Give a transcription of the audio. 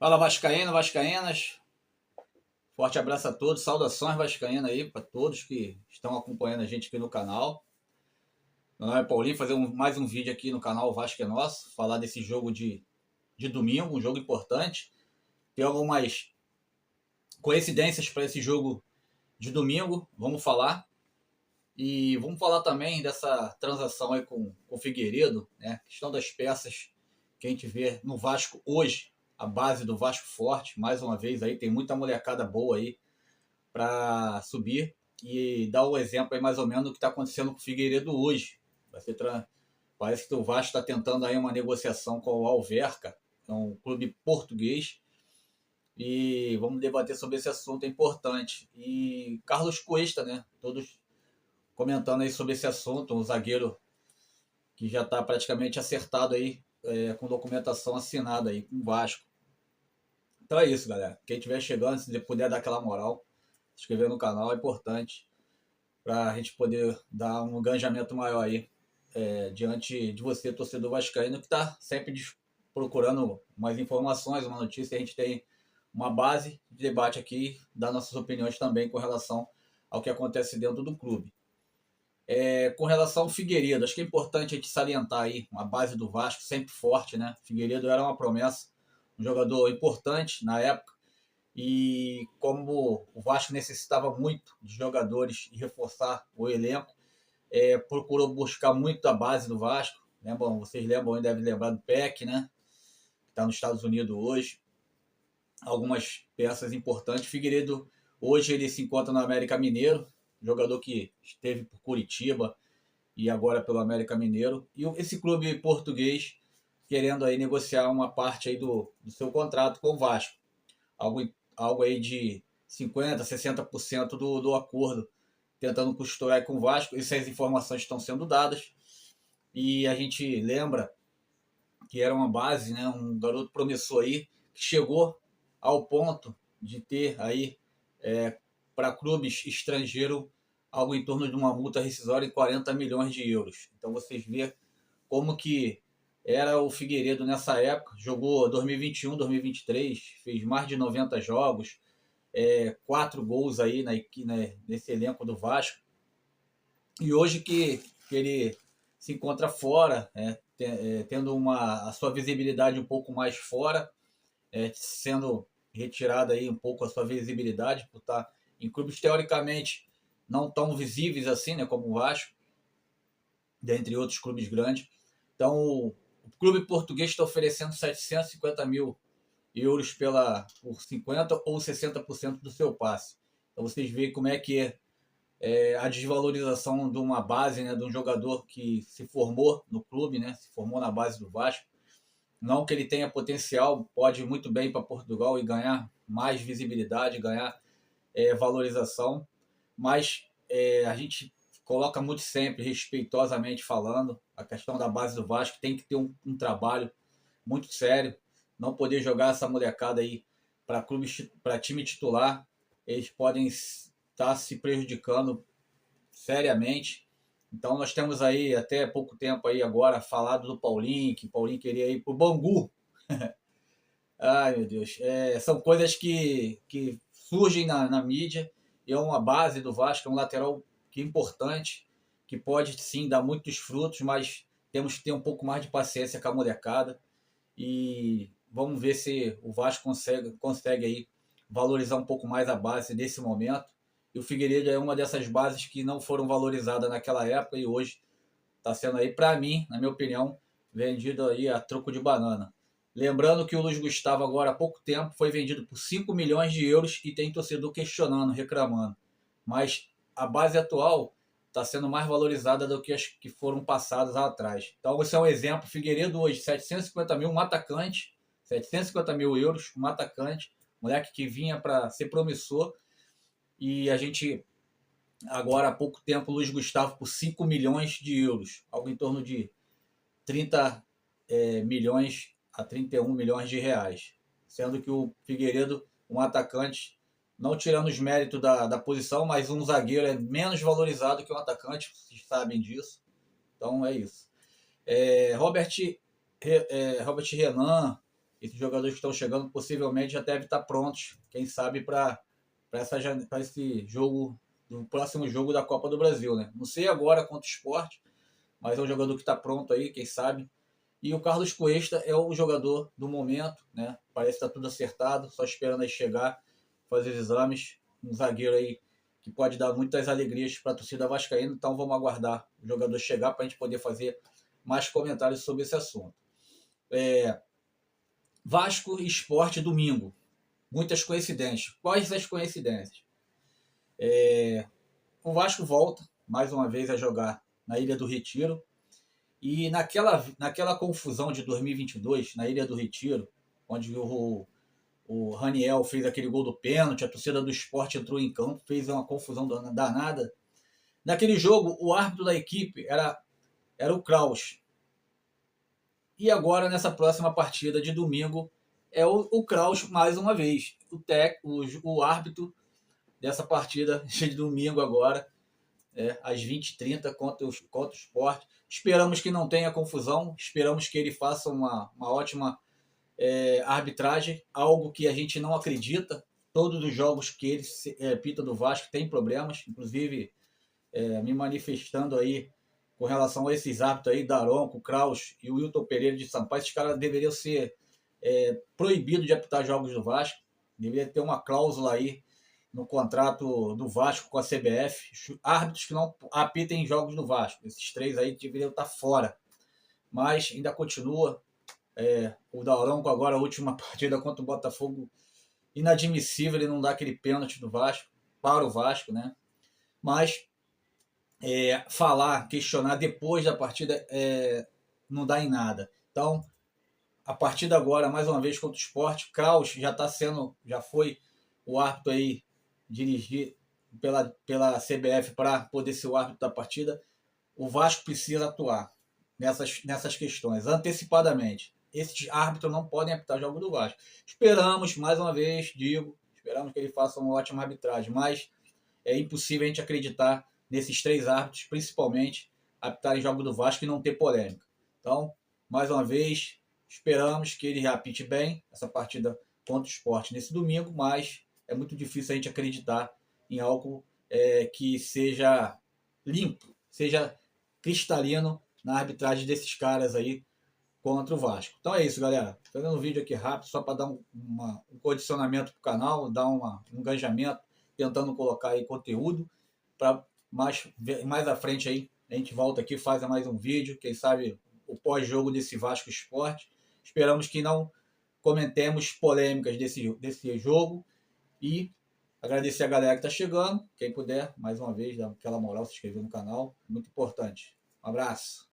Fala Vascaíno, Vascaínas, forte abraço a todos, saudações Vascaínas aí para todos que estão acompanhando a gente aqui no canal. Meu nome é Paulinho, fazer mais um vídeo aqui no canal Vasco é Nosso, falar desse jogo de domingo, um jogo importante. Tem algumas coincidências para esse jogo de domingo, vamos falar. E vamos falar também dessa transação aí com o Figueiredo, né? Questão das peças que a gente vê no Vasco hoje, a base do Vasco forte, mais uma vez aí, tem muita molecada boa aí para subir e dar o exemplo aí mais ou menos do que está acontecendo com o Figueiredo hoje. Vai ser Parece que o Vasco está tentando aí uma negociação com o Alverca, que é um clube português, e vamos debater sobre esse assunto, é importante. E Carlos Cuesta, né? Todos comentando aí sobre esse assunto, um zagueiro que já está praticamente acertado aí, com documentação assinada aí com o Vasco. Então é isso, galera. Quem estiver chegando, se puder dar aquela moral, se inscrever no canal é importante para a gente poder dar um engajamento maior aí diante de você, torcedor vascaíno, que está sempre procurando mais informações, uma notícia. A gente tem uma base de debate aqui, dar nossas opiniões também com relação ao que acontece dentro do clube. Com relação ao Figueiredo, acho que é importante a gente salientar aí uma base do Vasco sempre forte, né? Figueiredo era uma promessa, um jogador importante na época, e como o Vasco necessitava muito de jogadores e reforçar o elenco, procurou buscar muito a base do Vasco. Lembram, vocês lembram, devem lembrar do PEC, né? Que está nos Estados Unidos hoje. Algumas peças importantes. Figueiredo, hoje ele se encontra no América Mineiro, jogador que esteve por Curitiba e agora pelo América Mineiro. E esse clube português querendo aí negociar uma parte aí do seu contrato com o Vasco. Algo aí de 50%, 60% do acordo, tentando costurar com o Vasco. Essas informações estão sendo dadas. E a gente lembra que era uma base, né, um garoto promissor aí, que chegou ao ponto de ter aí, para clubes estrangeiros, algo em torno de uma multa rescisória de 40 milhões de euros. Então vocês vê como que era o Figueiredo nessa época. Jogou 2021, 2023, fez mais de 90 jogos, 4 gols aí nesse elenco do Vasco. E hoje que ele se encontra fora, tendo a sua visibilidade um pouco mais fora, sendo retirada aí um pouco a sua visibilidade por estar em clubes teoricamente não tão visíveis assim, né, como o Vasco, dentre outros clubes grandes. Então o clube português está oferecendo 750 mil euros por 50% ou 60% do seu passe. Então vocês veem como é que a desvalorização de uma base, né, de um jogador que se formou no clube, né, se formou na base do Vasco. Não que ele tenha potencial, pode ir muito bem para Portugal e ganhar mais visibilidade, ganhar valorização, mas a gente coloca muito sempre, respeitosamente falando, a questão da base do Vasco tem que ter um trabalho muito sério, não poder jogar essa molecada aí para time titular, eles podem estar se prejudicando seriamente. Então nós temos aí até pouco tempo aí agora falado do Paulinho, que o Paulinho queria ir para o Bangu. Ai meu Deus, são coisas que surgem na mídia, e é uma base do Vasco, é um lateral que é importante, que pode sim dar muitos frutos, mas temos que ter um pouco mais de paciência com a molecada e vamos ver se o Vasco consegue aí valorizar um pouco mais a base nesse momento. E o Figueiredo é uma dessas bases que não foram valorizadas naquela época e hoje está sendo aí, para mim, na minha opinião, vendido aí a troco de banana. Lembrando que o Luiz Gustavo agora há pouco tempo foi vendido por 5 milhões de euros e tem torcedor questionando, reclamando. Mas a base atual está sendo mais valorizada do que as que foram passadas lá atrás. Então esse é um exemplo. Figueiredo hoje, 750 mil, um atacante, 750 mil euros, um atacante, moleque que vinha para ser promissor, e a gente agora há pouco tempo o Luiz Gustavo por 5 milhões de euros, algo em torno de 30 milhões a 31 milhões de reais, sendo que o Figueiredo, um atacante, não tirando os méritos da posição, mas um zagueiro é menos valorizado que um atacante, vocês sabem disso. Então é isso. Robert Renan, esses jogadores que estão chegando possivelmente já devem estar prontos, quem sabe, para esse jogo, do próximo jogo da Copa do Brasil, né? Não sei agora contra o Sport, mas é um jogador que está pronto aí, quem sabe. E o Carlos Cuesta é o jogador do momento, né? Parece que está tudo acertado, só esperando aí chegar, fazer os exames. Um zagueiro aí que pode dar muitas alegrias para a torcida vascaína, então vamos aguardar o jogador chegar para a gente poder fazer mais comentários sobre esse assunto. Vasco e Sport domingo. Muitas coincidências. Quais as coincidências? O Vasco volta mais uma vez a jogar na Ilha do Retiro. E naquela confusão de 2022, na Ilha do Retiro, onde o Raniel fez aquele gol do pênalti, a torcida do Sport entrou em campo, fez uma confusão danada. Naquele jogo, o árbitro da equipe era o Kraus. E agora, nessa próxima partida de domingo, é o Kraus mais uma vez. O árbitro dessa partida de domingo agora, às 20h30 contra o Sport. Esperamos que não tenha confusão, esperamos que ele faça uma ótima arbitragem, algo que a gente não acredita. Todos os jogos que ele pita do Vasco tem problemas, inclusive me manifestando aí com relação a esses árbitros aí, Daronco, Kraus e o Wilton Pereira de Sampaio. Esses caras deveriam ser proibidos de apitar jogos do Vasco, deveria ter uma cláusula aí no contrato do Vasco com a CBF, árbitros que não apitem jogos do Vasco. Esses três aí deveriam estar fora. Mas ainda continua. O Daronco agora, a última partida contra o Botafogo, inadmissível ele não dar aquele pênalti do Vasco, para o Vasco, né? Mas questionar depois da partida não dá em nada. Então, a partida agora, mais uma vez, contra o Sport, Kraus já foi o árbitro aí dirigir pela CBF para poder ser o árbitro da partida. O Vasco precisa atuar nessas questões antecipadamente. Esses árbitros não podem apitar jogo do Vasco. Esperamos, mais uma vez, esperamos que ele faça uma ótima arbitragem, mas é impossível a gente acreditar nesses três árbitros, principalmente, apitarem jogo do Vasco e não ter polêmica. Então, mais uma vez, esperamos que ele apite bem essa partida contra o Sport nesse domingo, mas é muito difícil a gente acreditar em algo que seja limpo, seja cristalino na arbitragem desses caras aí contra o Vasco. Então é isso, galera. Estou fazendo um vídeo aqui rápido só para dar um condicionamento para o canal, dar um engajamento, tentando colocar aí conteúdo para mais à frente aí a gente volta aqui, faz mais um vídeo, quem sabe o pós-jogo desse Vasco Sport. Esperamos que não comentemos polêmicas desse jogo e agradecer a galera que está chegando. Quem puder, mais uma vez, dar aquela moral, se inscrever no canal, muito importante. Um abraço.